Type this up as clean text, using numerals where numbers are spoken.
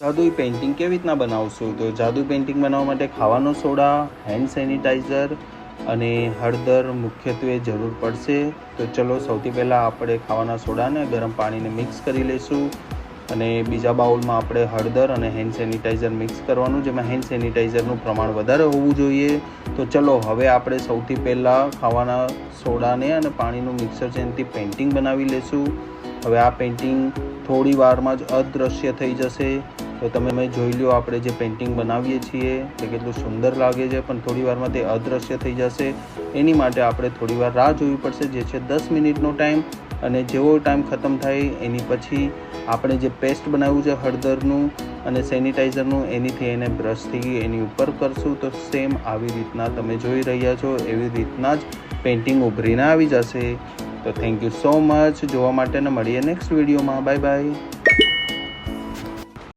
જાદુઈ પેઇન્ટિંગ કેવી રીતના બનાવશું? તો જાદુઈ પેઇન્ટિંગ બનાવવા માટે ખાવાનો સોડા, હેન્ડ સેનિટાઈઝર અને હળદર મુખ્યત્વે જરૂર પડશે. તો ચલો સૌથી પહેલાં આપણે ખાવાના સોડાને ગરમ પાણીને મિક્સ કરી લઈશું અને બીજા બાઉલમાં આપણે હળદર અને હેન્ડ સેનિટાઈઝર મિક્સ કરવાનું, જેમાં હેન્ડ સેનિટાઈઝરનું પ્રમાણ વધારે હોવું જોઈએ. તો ચલો હવે આપણે સૌથી પહેલાં ખાવાના સોડાને અને પાણીનું મિક્સર છે એનાથી પેઇન્ટિંગ બનાવી લઈશું. હવે આ પેઇન્ટિંગ થોડી વારમાં જ અદૃશ્ય થઈ જશે. તો તમે જોઈ લો આપણે જે પેઇન્ટિંગ બનાવીએ છીએ તે કેટલું સુંદર લાગે છે, પણ થોડી વારમાં તે અદૃશ્ય થઈ જશે. એની માટે આપણે થોડી વાર રાહ જોવી પડશે, જે છે 10 મિનિટનો ટાઈમ. અને જેવો ટાઈમ ખતમ થાય એની પછી આપણે જે પેસ્ટ બનાવ્યું છે હળદરનું અને સેનિટાઈઝરનું, એનીથી એને બ્રશથી એની ઉપર કરશું. તો સેમ આવી રીતના તમે જોઈ રહ્યા છો એવી રીતના જ પેઇન્ટિંગ ઉભરીને આવી જશે. તો થેન્ક યુ સો મચ જોવા માટે ને મળીએ નેક્સ્ટ વિડીયોમાં. Bye bye.